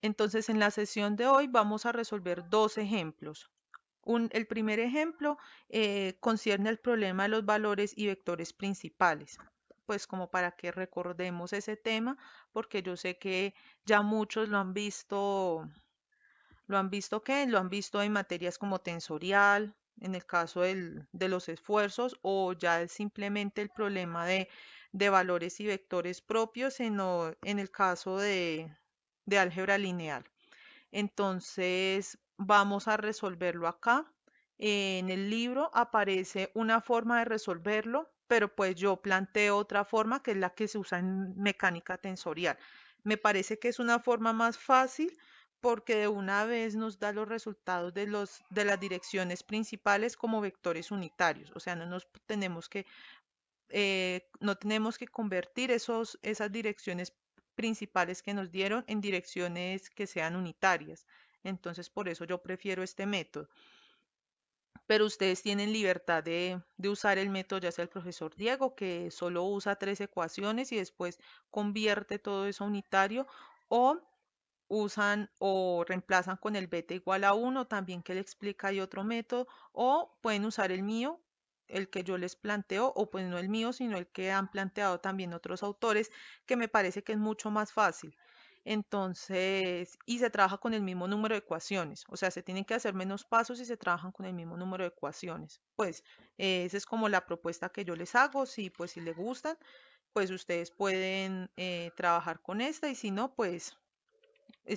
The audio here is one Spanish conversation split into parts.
Entonces, en la sesión de hoy vamos a resolver dos ejemplos. El primer ejemplo concierne al problema de los valores y vectores principales, pues como para que recordemos ese tema, porque yo sé que ya muchos lo han visto en materias como tensorial, en el caso de los esfuerzos, o ya es simplemente el problema de valores y vectores propios en el caso de álgebra lineal. Entonces, vamos a resolverlo acá. En el libro aparece una forma de resolverlo, pero pues yo planteo otra forma que es la que se usa en mecánica tensorial. Me parece que es una forma más fácil porque de una vez nos da los resultados de las direcciones principales como vectores unitarios. O sea, no tenemos que convertir esas direcciones principales que nos dieron en direcciones que sean unitarias. Entonces, por eso yo prefiero este método. Pero ustedes tienen libertad de usar el método, ya sea el profesor Diego, que solo usa tres ecuaciones y después convierte todo eso a unitario, o usan o reemplazan con el beta igual a uno también que le explica hay otro método, o pueden usar el mío, el que yo les planteo, o pues no el mío, sino el que han planteado también otros autores, que me parece que es mucho más fácil. Entonces, y se trabaja con el mismo número de ecuaciones, o sea, se tienen que hacer menos pasos y se trabajan con el mismo número de ecuaciones. Pues esa es como la propuesta que yo les hago, si pues si les gustan, pues ustedes pueden trabajar con esta y si no, pues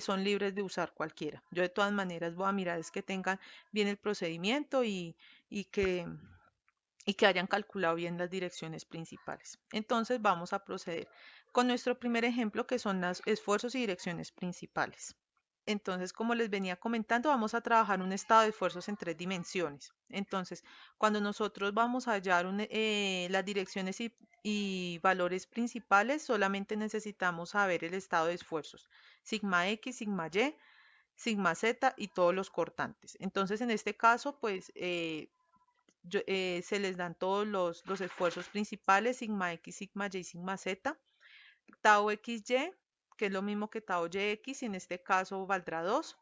son libres de usar cualquiera. Yo de todas maneras voy a mirar es que tengan bien el procedimiento y que, y que hayan calculado bien las direcciones principales. Entonces vamos a proceder con nuestro primer ejemplo que son los esfuerzos y direcciones principales. Entonces, como les venía comentando, vamos a trabajar un estado de esfuerzos en tres dimensiones. Entonces, cuando nosotros vamos a hallar las direcciones y valores principales, solamente necesitamos saber el estado de esfuerzos, sigma X, sigma Y, sigma Z y todos los cortantes. Entonces, en este caso, pues se les dan todos los esfuerzos principales, sigma X, sigma Y, sigma Z, tau XY, que es lo mismo que tau YX, y en este caso valdrá 2,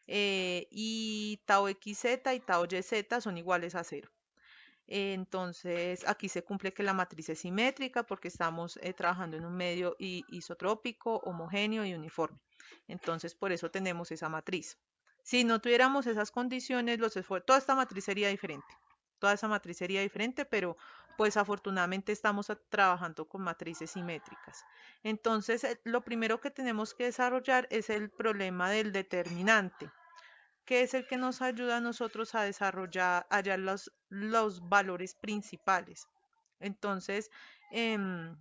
y tau XZ y tau YZ son iguales a 0. Entonces, aquí se cumple que la matriz es simétrica porque estamos trabajando en un medio isotrópico, homogéneo y uniforme. Entonces, por eso tenemos esa matriz. Si no tuviéramos esas condiciones, toda esta matriz sería diferente. Toda esa matriz sería diferente, pero pues afortunadamente estamos trabajando con matrices simétricas. Entonces, lo primero que tenemos que desarrollar es el problema del determinante, que es el que nos ayuda a nosotros a desarrollar, a hallar los valores principales. Entonces, em,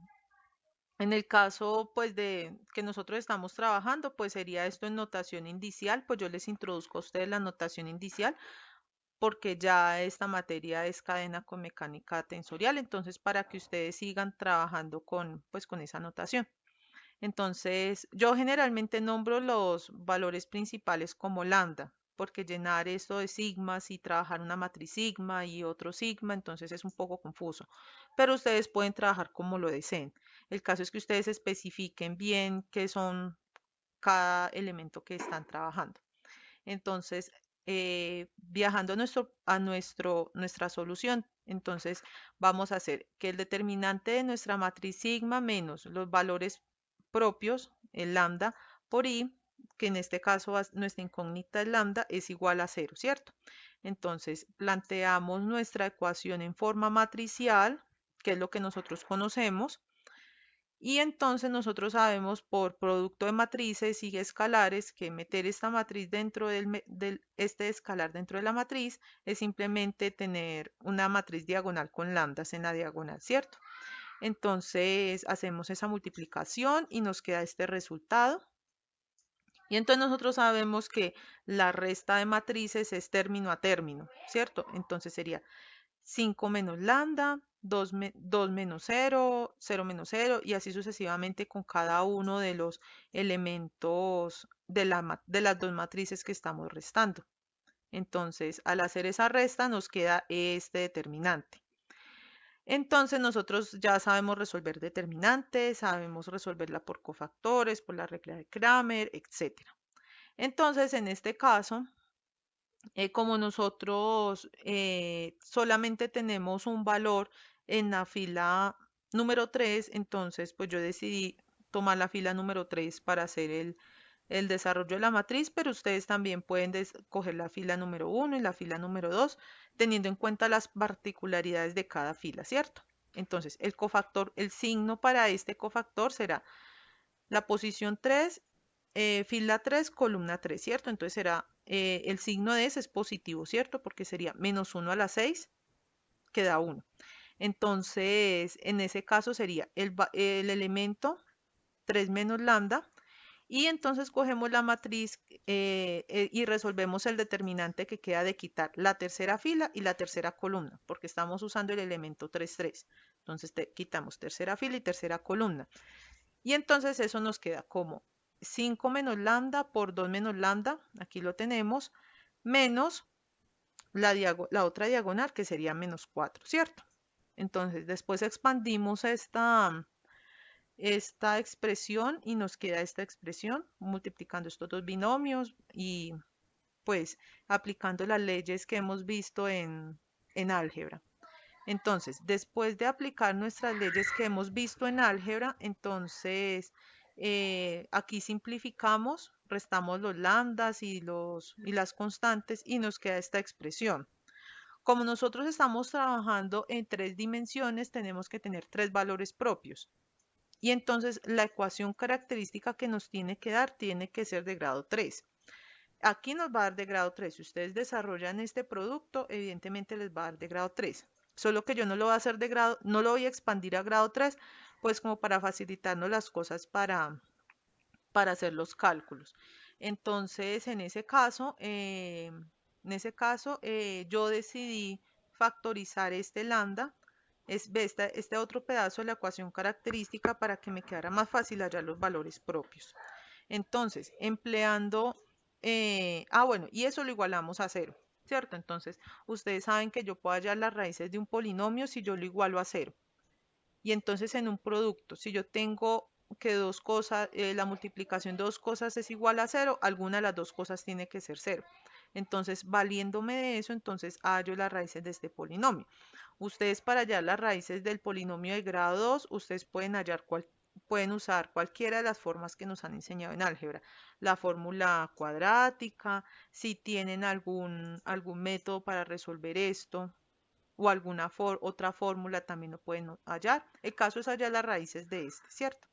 en el caso pues de que nosotros estamos trabajando, pues sería esto en notación indicial, pues yo les introduzco a ustedes la notación indicial porque ya esta materia es cadena con mecánica tensorial, entonces para que ustedes sigan trabajando pues con esa notación. Entonces, yo generalmente nombro los valores principales como lambda, porque llenar esto de sigmas y trabajar una matriz sigma y otro sigma, entonces es un poco confuso. Pero ustedes pueden trabajar como lo deseen. El caso es que ustedes especifiquen bien qué son cada elemento que están trabajando. Entonces, viajando nuestra solución, entonces vamos a hacer que el determinante de nuestra matriz sigma menos los valores propios, el lambda por i, que en este caso nuestra incógnita es lambda, es igual a 0, ¿cierto? Entonces, planteamos nuestra ecuación en forma matricial, que es lo que nosotros conocemos, y entonces nosotros sabemos por producto de matrices y escalares que meter esta matriz dentro este escalar dentro de la matriz es simplemente tener una matriz diagonal con lambdas en la diagonal, ¿cierto? Entonces hacemos esa multiplicación y nos queda este resultado. Y entonces nosotros sabemos que la resta de matrices es término a término, ¿cierto? Entonces sería 5 menos lambda, 2 menos 0, 0 menos 0 y así sucesivamente con cada uno de los elementos de las dos matrices que estamos restando. Entonces, al hacer esa resta nos queda este determinante. Entonces, nosotros ya sabemos resolver determinantes, sabemos resolverla por cofactores, por la regla de Kramer, etc. Entonces, en este caso, como nosotros solamente tenemos un valor en la fila número 3, entonces pues yo decidí tomar la fila número 3 para hacer el desarrollo de la matriz, pero ustedes también pueden coger la fila número 1 y la fila número 2, teniendo en cuenta las particularidades de cada fila, ¿cierto? Entonces, el cofactor, el signo para este cofactor será la posición 3, fila 3, columna 3, ¿cierto? Entonces será, el signo de ese es positivo, ¿cierto? Porque sería menos 1 a la 6, que da 1. Entonces, en ese caso sería el elemento 3 menos lambda. Y entonces cogemos la matriz y resolvemos el determinante que queda de quitar la tercera fila y la tercera columna, porque estamos usando el elemento 3, 3. Entonces quitamos tercera fila y tercera columna. Y entonces eso nos queda como 5 menos lambda por 2 menos lambda, aquí lo tenemos, menos la otra diagonal que sería menos 4, ¿cierto? Entonces después expandimos esta expresión y nos queda esta expresión multiplicando estos dos binomios y pues aplicando las leyes que hemos visto en álgebra. Entonces, después de aplicar nuestras leyes que hemos visto en álgebra, entonces aquí simplificamos, restamos los lambdas y las constantes y nos queda esta expresión. Como nosotros estamos trabajando en 3 dimensiones, tenemos que tener 3 valores propios. Y entonces la ecuación característica que nos tiene que dar tiene que ser de grado 3. Aquí nos va a dar de grado 3. Si ustedes desarrollan este producto, evidentemente les va a dar de grado 3. Solo que yo no lo voy a hacer de grado, no lo voy a expandir a grado 3, pues como para facilitarnos las cosas para hacer los cálculos. Entonces, yo decidí factorizar este lambda, este otro pedazo de la ecuación característica para que me quedara más fácil hallar los valores propios. Entonces, bueno, y eso lo igualamos a cero, ¿cierto? Entonces, ustedes saben que yo puedo hallar las raíces de un polinomio si yo lo igualo a cero. Y entonces en un producto, si yo tengo que dos cosas, la multiplicación de dos cosas es igual a cero, alguna de las dos cosas tiene que ser cero. Entonces, valiéndome de eso, entonces hallo las raíces de este polinomio. Ustedes para hallar las raíces del polinomio de grado 2, ustedes pueden usar cualquiera de las formas que nos han enseñado en álgebra. La fórmula cuadrática, si tienen algún método para resolver esto, o alguna otra fórmula también lo pueden hallar. El caso es hallar las raíces de este, ¿cierto?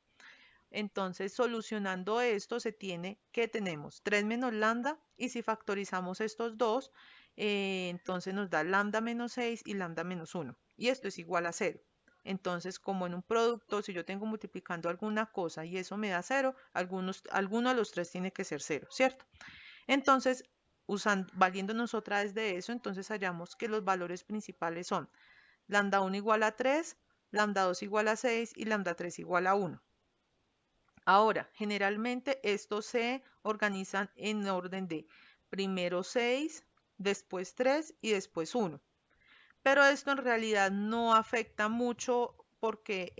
Entonces, solucionando esto, se tiene que tenemos 3 menos lambda y si factorizamos estos dos, entonces nos da lambda menos 6 y lambda menos 1. Y esto es igual a 0. Entonces, como en un producto, si yo tengo multiplicando alguna cosa y eso me da 0, alguno de los tres tiene que ser 0, ¿cierto? Entonces, valiéndonos otra vez de eso, entonces hallamos que los valores principales son lambda 1 igual a 3, lambda 2 igual a 6 y lambda 3 igual a 1. Ahora, generalmente estos se organizan en orden de primero 6, después 3 y después 1. Pero esto en realidad no afecta mucho porque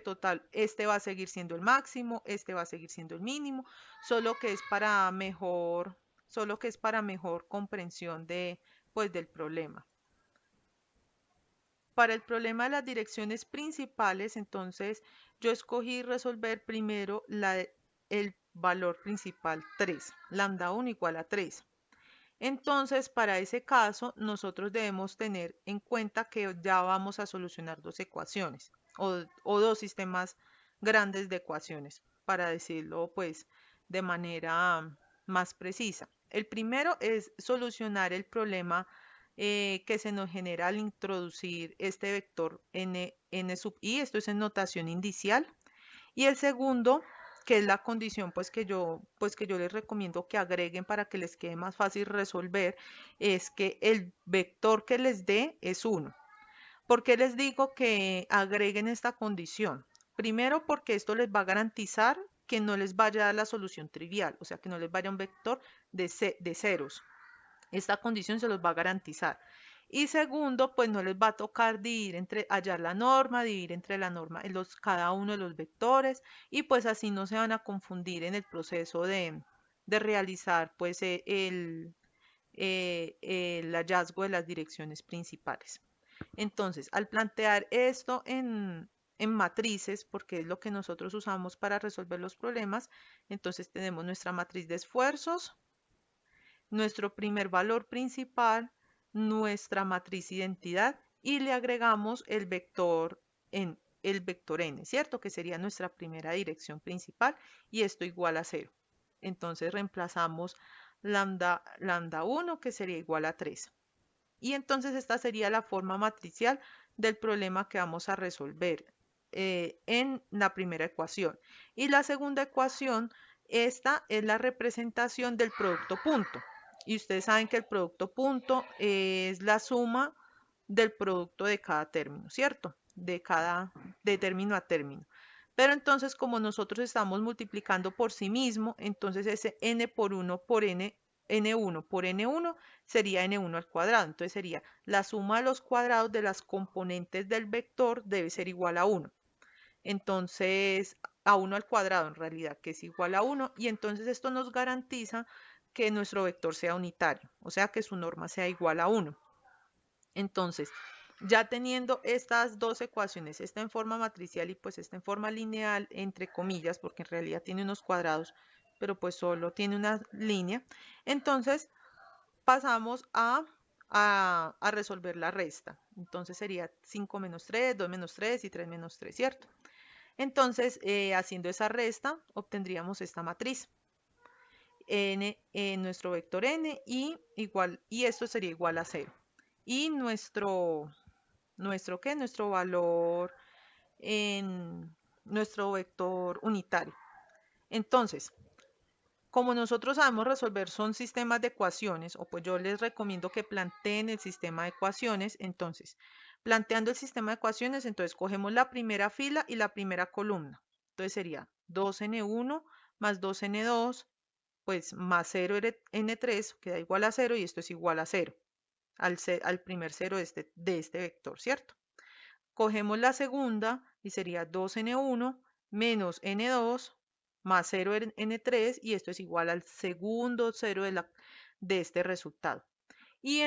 total, este va a seguir siendo el máximo, este va a seguir siendo el mínimo, solo que es para mejor, solo que es para mejor comprensión pues, del problema. Para el problema de las direcciones principales, entonces yo escogí resolver primero el valor principal 3, lambda 1 igual a 3. Entonces, para ese caso, nosotros debemos tener en cuenta que ya vamos a solucionar dos ecuaciones o dos sistemas grandes de ecuaciones, para decirlo pues de manera más precisa. El primero es solucionar el problema que se nos genera al introducir este vector n sub i, esto es en notación indicial. Y el segundo, que es la condición pues que yo les recomiendo que agreguen para que les quede más fácil resolver, es que el vector que les dé es 1. ¿Por qué les digo que agreguen esta condición? Primero, porque esto les va a garantizar que no les vaya a dar la solución trivial, o sea, que no les vaya un vector de ceros. Esta condición se los va a garantizar. Y segundo, pues no les va a tocar hallar la norma, dividir entre la norma cada uno de los vectores y pues así no se van a confundir en el proceso de realizar pues el hallazgo de las direcciones principales. Entonces, al plantear esto en matrices, porque es lo que nosotros usamos para resolver los problemas, entonces tenemos nuestra matriz de esfuerzos, nuestro primer valor principal, nuestra matriz identidad y le agregamos el vector n, ¿cierto? Que sería nuestra primera dirección principal y esto igual a 0. Entonces reemplazamos lambda 1 que sería igual a 3. Y entonces esta sería la forma matricial del problema que vamos a resolver en la primera ecuación. Y la segunda ecuación, esta es la representación del producto punto. Y ustedes saben que el producto punto es la suma del producto de cada término, ¿cierto? De término a término. Pero entonces, como nosotros estamos multiplicando por sí mismo, entonces ese n por 1 por n1 por n1 sería n1 al cuadrado. Entonces sería la suma de los cuadrados de las componentes del vector debe ser igual a 1. Entonces, a 1 al cuadrado en realidad, que es igual a 1. Y entonces esto nos garantiza que nuestro vector sea unitario, o sea que su norma sea igual a 1. Entonces, ya teniendo estas dos ecuaciones, esta en forma matricial y pues esta en forma lineal, entre comillas, porque en realidad tiene unos cuadrados, pero pues solo tiene una línea, entonces pasamos a resolver la resta. Entonces sería 5 menos 3, 2 menos 3 y 3 menos 3, ¿cierto? Entonces, haciendo esa resta, obtendríamos esta matriz. N, nuestro vector n y esto sería igual a 0. Y nuestro valor en nuestro vector unitario. Entonces, como nosotros sabemos resolver son sistemas de ecuaciones, o pues yo les recomiendo que planteen el sistema de ecuaciones. Entonces, planteando el sistema de ecuaciones, entonces cogemos la primera fila y la primera columna. Entonces sería 2n1 más 2n2, pues más 0n3, queda igual a 0 y esto es igual a 0, al primer 0 de este vector, ¿cierto? Cogemos la segunda y sería 2n1 menos n2 más 0n3 y esto es igual al segundo 0 de este resultado. Y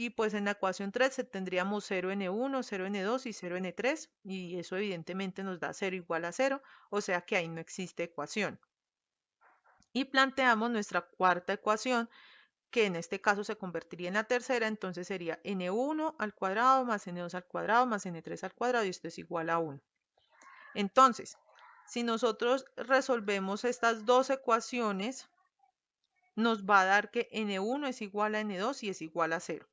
pues en la ecuación 3 tendríamos 0n1, 0n2 y 0n3 y eso evidentemente nos da 0 igual a 0, o sea que ahí no existe ecuación. Y planteamos nuestra cuarta ecuación, que en este caso se convertiría en la tercera, entonces sería n1 al cuadrado más n2 al cuadrado más n3 al cuadrado y esto es igual a 1. Entonces, si nosotros resolvemos estas dos ecuaciones, nos va a dar que n1 es igual a n2 y es igual a 0.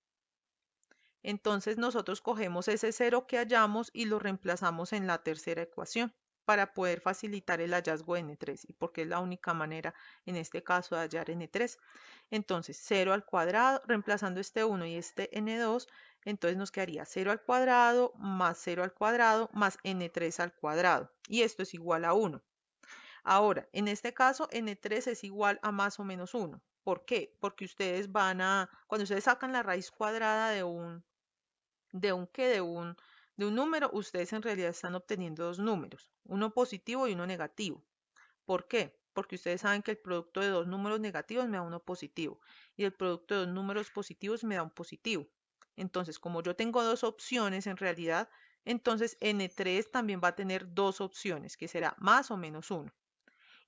Entonces nosotros cogemos ese 0 que hallamos y lo reemplazamos en la tercera ecuación para poder facilitar el hallazgo de n3 y porque es la única manera en este caso de hallar n3. Entonces 0 al cuadrado, reemplazando este 1 y este n2, entonces nos quedaría 0 al cuadrado más 0 al cuadrado más n3 al cuadrado y esto es igual a 1. Ahora, en este caso n3 es igual a más o menos 1. ¿Por qué? Porque ustedes cuando ustedes sacan la raíz cuadrada de un número, ustedes en realidad están obteniendo dos números, uno positivo y uno negativo. ¿Por qué? Porque ustedes saben que el producto de dos números negativos me da uno positivo y el producto de dos números positivos me da un positivo. Entonces, como yo tengo dos opciones en realidad, entonces n3 también va a tener dos opciones, que será más o menos 1.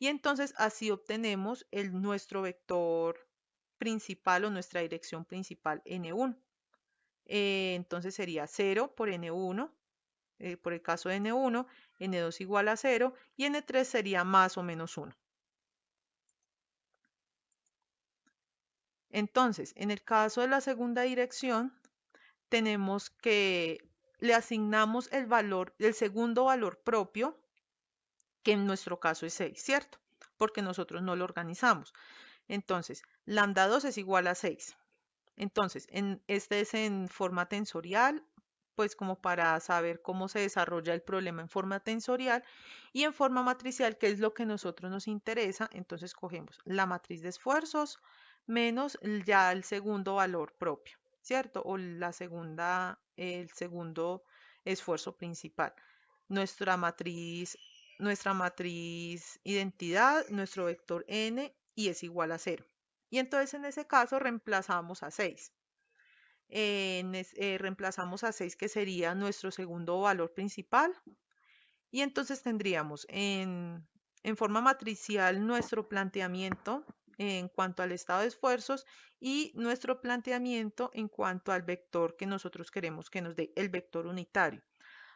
Y entonces así obtenemos nuestro vector principal o nuestra dirección principal n1. Entonces sería 0 por n1, por el caso de n1, n2 igual a 0 y n3 sería más o menos 1. Entonces, en el caso de la segunda dirección, tenemos que le asignamos el segundo valor propio, que en nuestro caso es 6, ¿cierto? Porque nosotros no lo organizamos. Entonces, lambda 2 es igual a 6. Entonces, este es en forma tensorial, pues como para saber cómo se desarrolla el problema en forma tensorial y en forma matricial, que es lo que a nosotros nos interesa. Entonces cogemos la matriz de esfuerzos menos ya el segundo valor propio, ¿cierto? O el segundo esfuerzo principal. Nuestra matriz identidad, nuestro vector n y es igual a 0. Y entonces en ese caso reemplazamos a 6. Reemplazamos a 6, que sería nuestro segundo valor principal. Y entonces tendríamos en forma matricial nuestro planteamiento en cuanto al estado de esfuerzos y nuestro planteamiento en cuanto al vector que nosotros queremos que nos dé, el vector unitario.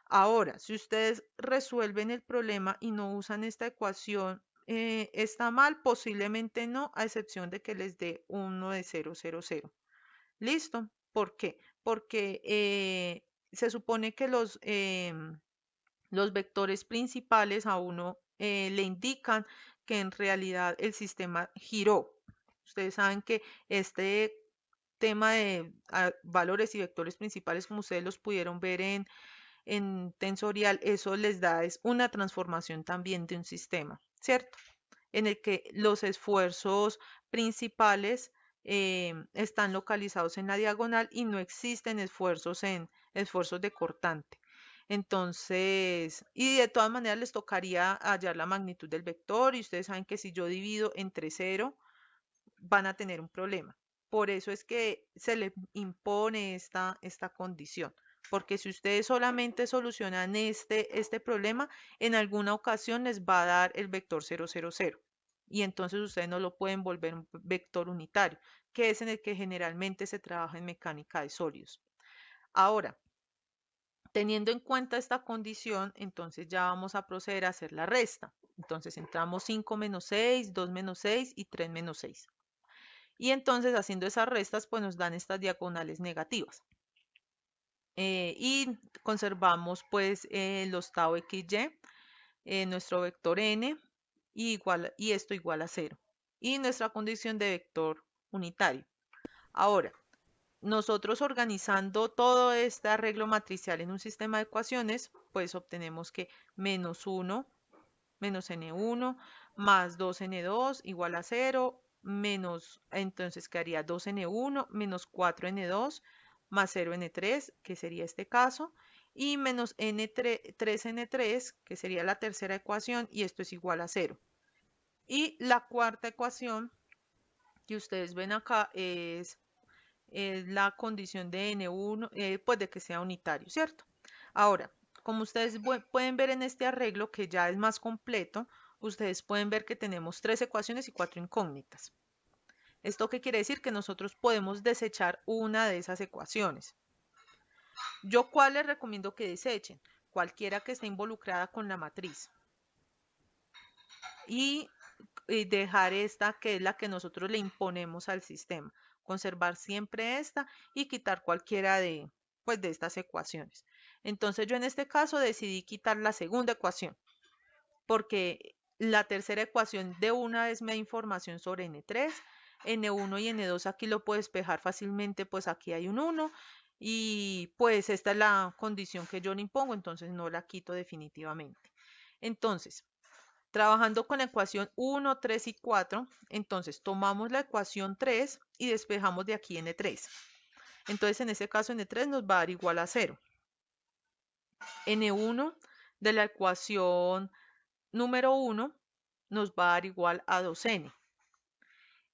Ahora, si ustedes resuelven el problema y no usan esta ecuación, está mal, posiblemente no, a excepción de que les dé 1 de 0, 0, 0. ¿Listo? ¿Por qué? Porque se supone que los vectores principales a uno le indican que en realidad el sistema giró. Ustedes saben que este tema de valores y vectores principales, como ustedes los pudieron ver en tensorial, eso les da es una transformación también de un sistema, ¿cierto? En el que los esfuerzos principales están localizados en la diagonal y no existen esfuerzos de cortante. Entonces, y de todas maneras les tocaría hallar la magnitud del vector y ustedes saben que si yo divido entre 0, van a tener un problema. Por eso es que se le impone esta condición. Porque si ustedes solamente solucionan este problema, en alguna ocasión les va a dar el vector 0, 0, 0. Y entonces ustedes no lo pueden volver un vector unitario, que es en el que generalmente se trabaja en mecánica de sólidos. Ahora, teniendo en cuenta esta condición, entonces ya vamos a proceder a hacer la resta. Entonces entramos 5 menos 6, 2 menos 6 y 3 menos 6. Y entonces haciendo esas restas, pues nos dan estas diagonales negativas. Y conservamos pues los tau xy, nuestro vector n, y esto igual a 0. Y nuestra condición de vector unitario. Ahora, nosotros organizando todo este arreglo matricial en un sistema de ecuaciones, pues obtenemos que menos 1 menos n1 más 2n2 igual a 0, menos, entonces quedaría 2n1 menos 4n2 más 0n3, que sería este caso, y menos 3n3, que sería la tercera ecuación, y esto es igual a 0. Y la cuarta ecuación que ustedes ven acá es la condición de n1, pues de que sea unitario, ¿cierto? Ahora, como ustedes pueden ver en este arreglo, que ya es más completo, ustedes pueden ver que tenemos 3 ecuaciones y 4 incógnitas. ¿Esto qué quiere decir? Que nosotros podemos desechar una de esas ecuaciones. ¿Yo cuál les recomiendo que desechen? Cualquiera que esté involucrada con la matriz. Y dejar esta, que es la que nosotros le imponemos al sistema. Conservar siempre esta y quitar cualquiera pues, de estas ecuaciones. Entonces yo en este caso decidí quitar la segunda ecuación, porque la tercera ecuación de una vez me da información sobre N3, N1 y N2 aquí lo puedo despejar fácilmente, pues aquí hay un 1 y pues esta es la condición que yo le impongo, entonces no la quito definitivamente. Entonces, trabajando con la ecuación 1, 3 y 4, entonces tomamos la ecuación 3 y despejamos de aquí N3. Entonces en este caso N3 nos va a dar igual a 0. N1 de la ecuación número 1 nos va a dar igual a 2N.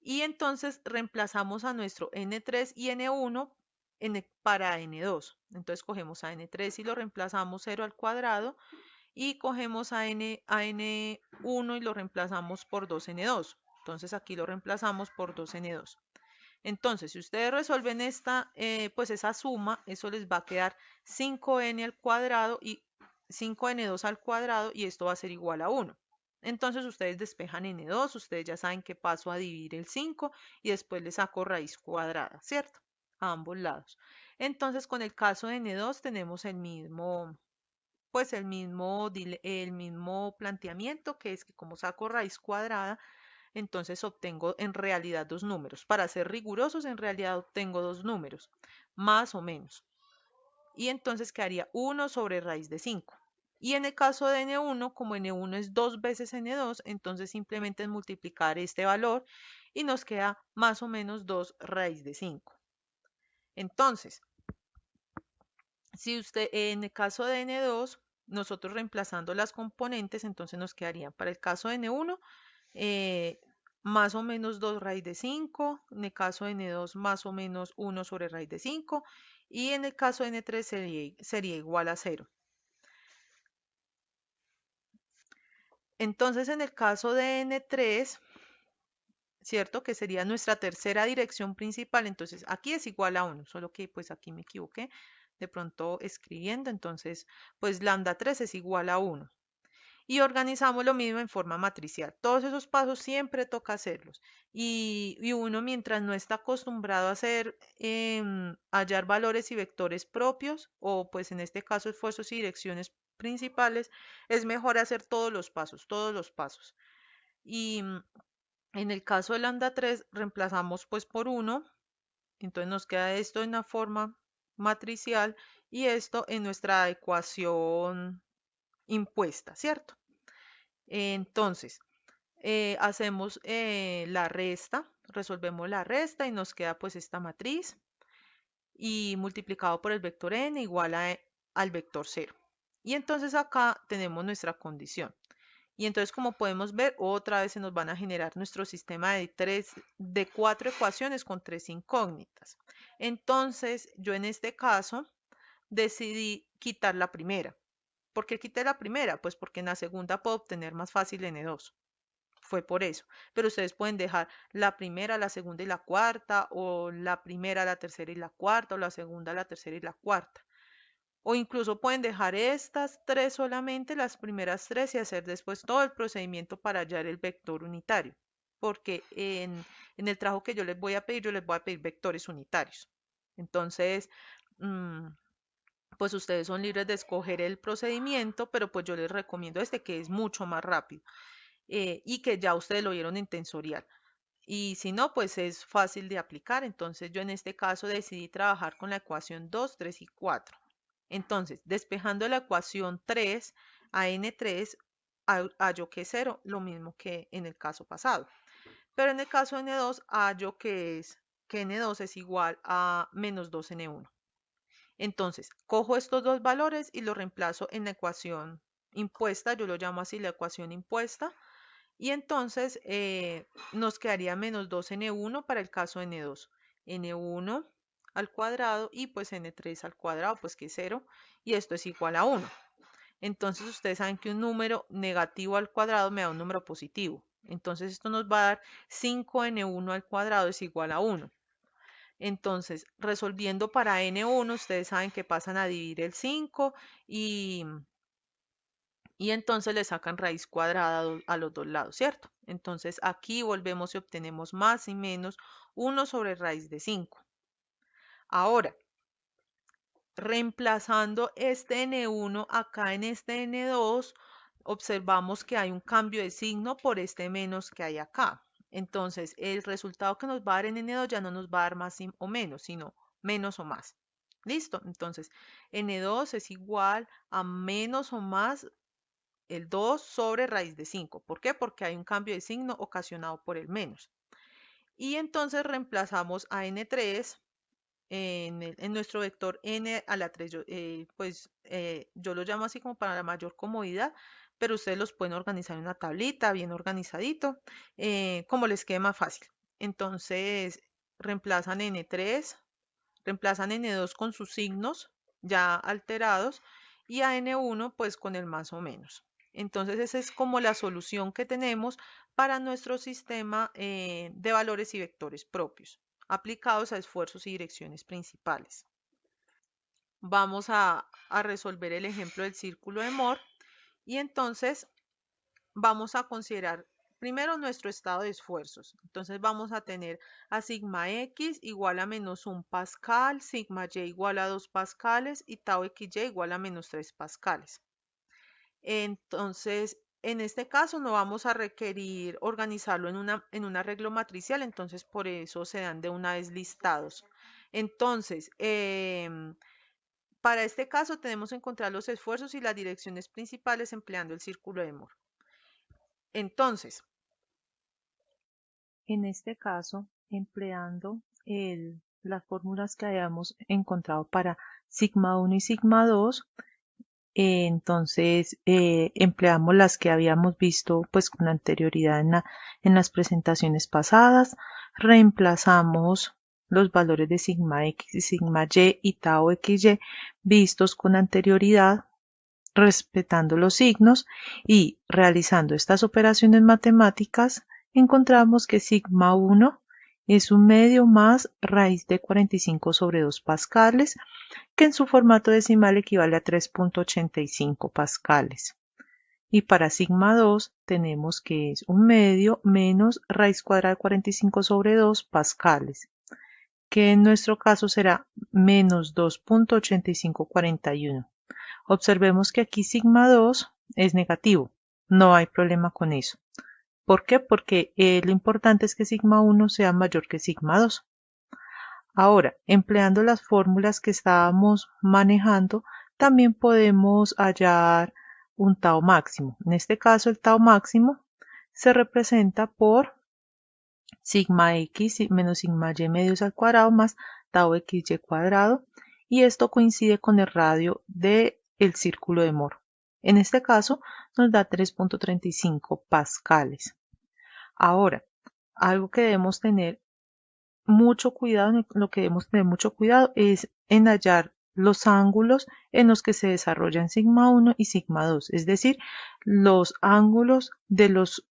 Y entonces reemplazamos a nuestro N3 y N1 para N2. Entonces cogemos a N3 y lo reemplazamos 0 al cuadrado. Y cogemos a N1 y lo reemplazamos por 2N2. Entonces aquí lo reemplazamos por 2N2. Entonces, si ustedes resuelven pues esa suma, eso les va a quedar 5N al cuadrado y 5N2 al cuadrado y esto va a ser igual a 1. Entonces ustedes despejan N2, ustedes ya saben que paso a dividir el 5 y después le saco raíz cuadrada, ¿cierto? A ambos lados. Entonces con el caso de N2 tenemos pues el mismo planteamiento, que es que como saco raíz cuadrada, entonces obtengo en realidad dos números. Para ser rigurosos, en realidad obtengo dos números, más o menos. Y entonces quedaría 1 sobre raíz de 5. Y en el caso de N1, como N1 es 2 veces N2, entonces simplemente es multiplicar este valor y nos queda más o menos 2 raíz de 5. Entonces, si usted, en el caso de N2, nosotros reemplazando las componentes, entonces nos quedarían para el caso de N1, más o menos 2 raíz de 5, en el caso de N2 más o menos 1 sobre raíz de 5 y en el caso de N3 sería igual a 0. Entonces en el caso de N3, ¿cierto? Que sería nuestra tercera dirección principal, entonces aquí es igual a 1, solo que pues aquí me equivoqué de pronto escribiendo, entonces pues lambda 3 es igual a 1. Y organizamos lo mismo en forma matricial. Todos esos pasos siempre toca hacerlos. Y uno mientras no está acostumbrado a hacer, hallar valores y vectores propios, o pues en este caso esfuerzos y direcciones principales, es mejor hacer todos los pasos, todos los pasos. Y en el caso de lambda 3 reemplazamos pues por 1, entonces nos queda esto en la forma matricial y esto en nuestra ecuación impuesta, ¿cierto? Entonces, hacemos la resta, resolvemos la resta y nos queda pues esta matriz y multiplicado por el vector n igual al vector 0. Y entonces acá tenemos nuestra condición. Y entonces como podemos ver, otra vez se nos van a generar nuestro sistema de 4 ecuaciones con 3 incógnitas. Entonces yo en este caso decidí quitar la primera. ¿Por qué quité la primera? Pues porque en la segunda puedo obtener más fácil N2. Fue por eso. Pero ustedes pueden dejar la primera, la segunda y la cuarta, o la primera, la tercera y la cuarta, o la segunda, la tercera y la cuarta. O incluso pueden dejar estas tres solamente, las primeras tres, y hacer después todo el procedimiento para hallar el vector unitario. Porque en el trabajo que yo les voy a pedir, yo les voy a pedir vectores unitarios. Entonces, pues ustedes son libres de escoger el procedimiento, pero pues yo les recomiendo este que es mucho más rápido. Y que ya ustedes lo vieron en tensorial. Y si no, pues es fácil de aplicar. Entonces yo en este caso decidí trabajar con la ecuación 2, 3 y 4. Entonces, despejando la ecuación 3 a n3, hallo que es 0, lo mismo que en el caso pasado. Pero en el caso de n2, hallo que n2 es igual a menos 2n1. Entonces, cojo estos dos valores y los reemplazo en la ecuación impuesta, yo lo llamo así la ecuación impuesta, y entonces nos quedaría menos 2n1 para el caso de n2. n1 al cuadrado y pues n3 al cuadrado, pues que es 0, y esto es igual a 1. Entonces ustedes saben que un número negativo al cuadrado me da un número positivo. Entonces esto nos va a dar 5n1 al cuadrado es igual a 1. Entonces, resolviendo para n1, ustedes saben que pasan a dividir el 5 y entonces le sacan raíz cuadrada a los dos lados, ¿cierto? Entonces aquí volvemos y obtenemos más y menos 1 sobre raíz de 5. Ahora, reemplazando este n1 acá en este n2, observamos que hay un cambio de signo por este menos que hay acá. Entonces, el resultado que nos va a dar en n2 ya no nos va a dar más o menos, sino menos o más. ¿Listo? Entonces, n2 es igual a menos o más el 2 sobre raíz de 5. ¿Por qué? Porque hay un cambio de signo ocasionado por el menos. Y entonces reemplazamos a n3 en nuestro vector n a la 3. Yo lo llamo así como para la mayor comodidad, pero ustedes los pueden organizar en una tablita, bien organizadito, como les quede más fácil. Entonces reemplazan n3, reemplazan n2 con sus signos ya alterados y a n1 pues con el más o menos. Entonces esa es como la solución que tenemos para nuestro sistema de valores y vectores propios, aplicados a esfuerzos y direcciones principales. Vamos a resolver el ejemplo del círculo de Moore y entonces vamos a considerar primero nuestro estado de esfuerzos. Entonces vamos a tener a sigma x igual a menos 1 pascal, sigma y igual a 2 pascales y tau xy igual a menos 3 pascales. Entonces, en este caso no vamos a requerir organizarlo en un arreglo matricial, entonces por eso se dan de una vez listados. Entonces, para este caso tenemos que encontrar los esfuerzos y las direcciones principales empleando el círculo de Moore. Entonces, en este caso, empleando las fórmulas que hayamos encontrado para sigma 1 y sigma 2, Entonces empleamos las que habíamos visto pues con anterioridad en las presentaciones pasadas. Reemplazamos los valores de sigma x y sigma y y tau xy vistos con anterioridad, respetando los signos, y realizando estas operaciones matemáticas encontramos que sigma 1 es un medio más raíz de 45 sobre 2 pascales, que en su formato decimal equivale a 3.85 pascales. Y para sigma 2 tenemos que es un medio menos raíz cuadrada de 45 sobre 2 pascales, que en nuestro caso será menos 2.8541. Observemos que aquí sigma 2 es negativo, no hay problema con eso. ¿Por qué? Porque lo importante es que sigma 1 sea mayor que sigma 2. Ahora, empleando las fórmulas que estábamos manejando, también podemos hallar un tau máximo. En este caso, el tau máximo se representa por sigma x menos sigma y medios al cuadrado más tau xy cuadrado, y esto coincide con el radio del círculo de Moore. En este caso nos da 3.35 pascales. Ahora, algo que debemos tener mucho cuidado, lo que debemos tener mucho cuidado es en hallar los ángulos en los que se desarrollan sigma 1 y sigma 2, es decir, los ángulos de los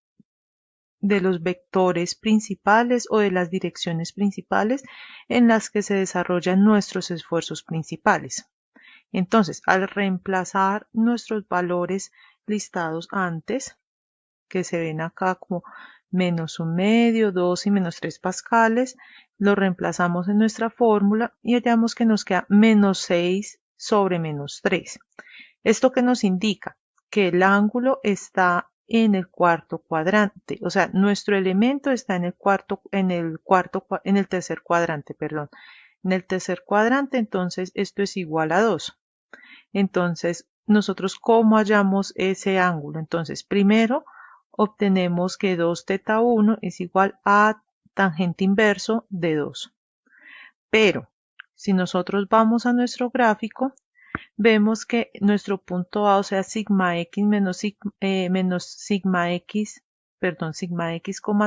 vectores principales o de las direcciones principales en las que se desarrollan nuestros esfuerzos principales. Entonces, al reemplazar nuestros valores listados antes, que se ven acá como menos un medio, 2 y menos 3 pascales, lo reemplazamos en nuestra fórmula y hallamos que nos queda menos 6 sobre menos 3. ¿Esto qué nos indica? Que el ángulo está en el cuarto cuadrante, o sea, nuestro elemento está en el tercer cuadrante, perdón. En el tercer cuadrante, entonces esto es igual a 2. Entonces, nosotros, ¿cómo hallamos ese ángulo? Entonces, primero obtenemos que 2 teta 1 es igual a tangente inverso de 2. Pero, si nosotros vamos a nuestro gráfico, vemos que nuestro punto A, o sea, sigma x menos sigma x,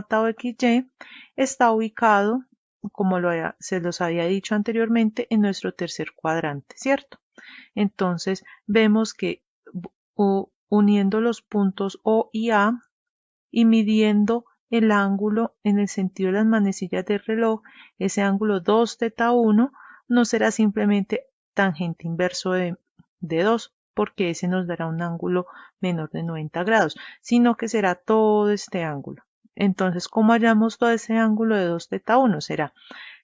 tau xy, está ubicado, como se los había dicho anteriormente, en nuestro tercer cuadrante, ¿cierto? Entonces, vemos que uniendo los puntos O y A y midiendo el ángulo en el sentido de las manecillas del reloj, ese ángulo 2 teta 1 no será simplemente tangente inverso de 2, porque ese nos dará un ángulo menor de 90 grados, sino que será todo este ángulo. Entonces, ¿cómo hallamos todo ese ángulo de 2 teta 1? Será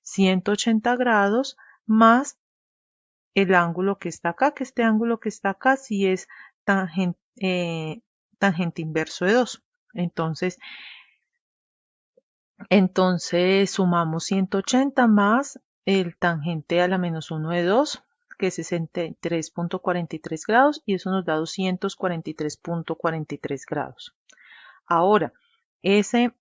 180 grados más el ángulo que está acá, que este ángulo que está acá sí es tangente inverso de 2. Entonces sumamos 180 más el tangente a la menos 1 de 2, que es 63.43 grados, y eso nos da 243.43 grados. Ahora, ese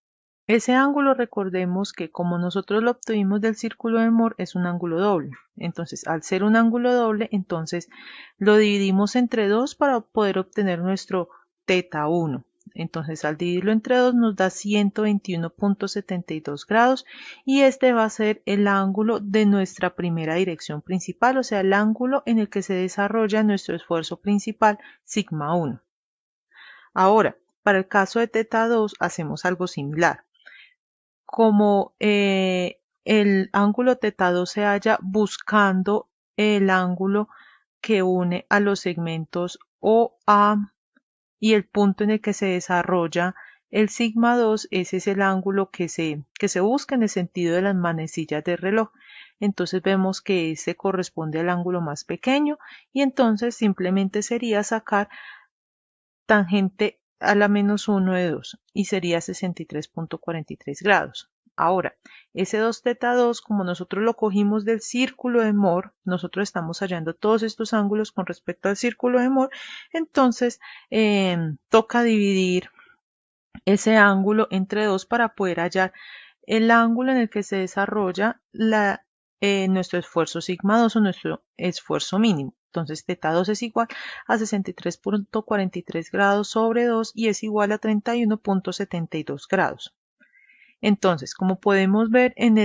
ángulo, recordemos que como nosotros lo obtuvimos del círculo de Moore, es un ángulo doble. Entonces, al ser un ángulo doble, entonces lo dividimos entre 2 para poder obtener nuestro teta 1. Entonces, al dividirlo entre 2 nos da 121.72 grados, y este va a ser el ángulo de nuestra primera dirección principal, o sea, el ángulo en el que se desarrolla nuestro esfuerzo principal, sigma 1. Ahora, para el caso de teta 2 hacemos algo similar. Como el ángulo teta 2 se halla buscando el ángulo que une a los segmentos OA y el punto en el que se desarrolla el sigma 2, ese es el ángulo que se busca en el sentido de las manecillas del reloj. Entonces vemos que ese corresponde al ángulo más pequeño, y entonces simplemente sería sacar tangente a la menos 1 de 2 y sería 63.43 grados. Ahora, ese 2 teta 2, como nosotros lo cogimos del círculo de Moore, nosotros estamos hallando todos estos ángulos con respecto al círculo de Moore, entonces toca dividir ese ángulo entre 2 para poder hallar el ángulo en el que se desarrolla nuestro esfuerzo sigma 2 o nuestro esfuerzo mínimo. Entonces teta 2 es igual a 63.43 grados sobre 2 y es igual a 31.72 grados. Entonces, como podemos ver en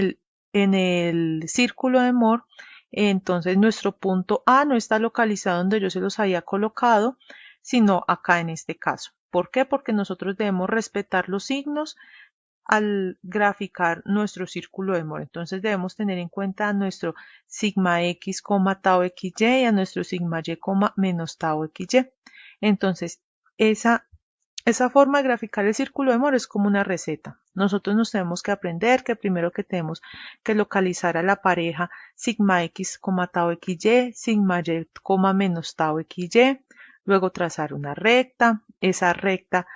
el círculo de Moore, entonces nuestro punto A no está localizado donde yo se los había colocado, sino acá en este caso. ¿Por qué? Porque nosotros debemos respetar los signos al graficar nuestro círculo de Moore. Entonces debemos tener en cuenta a nuestro sigma x, tau xy y a nuestro sigma y, menos tau xy. Entonces, esa forma de graficar el círculo de Moore es como una receta. Nosotros nos tenemos que aprender que primero que tenemos que localizar a la pareja sigma x, tau xy, sigma y, menos tau xy, luego trazar una recta. Esa recta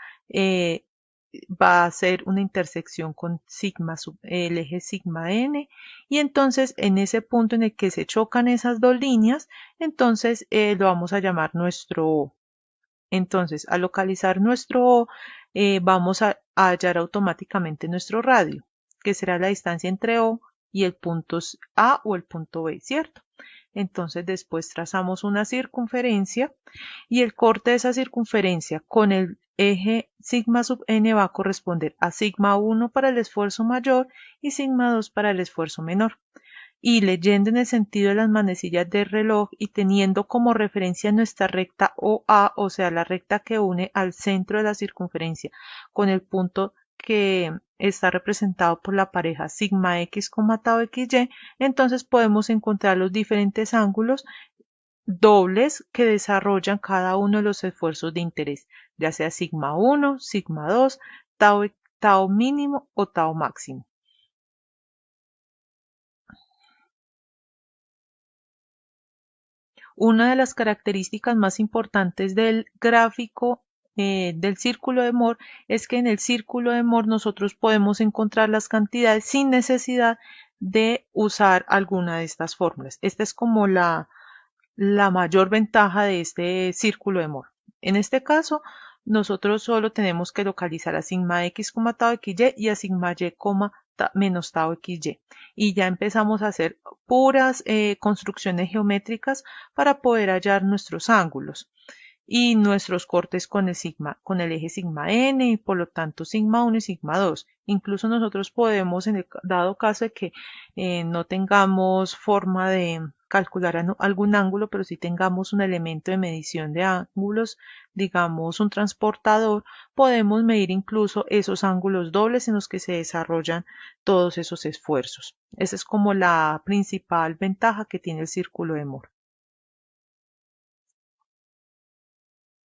va a ser una intersección con el eje sigma n, y entonces en ese punto en el que se chocan esas dos líneas, entonces lo vamos a llamar nuestro O. Entonces, al localizar nuestro O, vamos a hallar automáticamente nuestro radio, que será la distancia entre O y el punto A o el punto B, ¿cierto? Entonces, después trazamos una circunferencia y el corte de esa circunferencia con el eje sigma sub n va a corresponder a sigma 1 para el esfuerzo mayor y sigma 2 para el esfuerzo menor. Y leyendo en el sentido de las manecillas del reloj y teniendo como referencia nuestra recta OA, o sea, la recta que une al centro de la circunferencia con el punto que está representado por la pareja sigma x, tau xy, entonces podemos encontrar los diferentes ángulos dobles que desarrollan cada uno de los esfuerzos de interés, ya sea sigma 1, sigma 2, tau mínimo o tau máximo. Una de las características más importantes del gráfico del círculo de Moore es que en el círculo de Moore nosotros podemos encontrar las cantidades sin necesidad de usar alguna de estas fórmulas. Esta es como la mayor ventaja de este círculo de Moore. En este caso, nosotros solo tenemos que localizar a sigma x, tau xy y a sigma y, menos tau xy. Y ya empezamos a hacer puras construcciones geométricas para poder hallar nuestros ángulos y nuestros cortes con el eje sigma n y por lo tanto sigma 1 y sigma 2. Incluso nosotros podemos, en el dado caso de que no tengamos forma de calcular algún ángulo, pero si tengamos un elemento de medición de ángulos, digamos un transportador, podemos medir incluso esos ángulos dobles en los que se desarrollan todos esos esfuerzos. Esa es como la principal ventaja que tiene el círculo de Moore.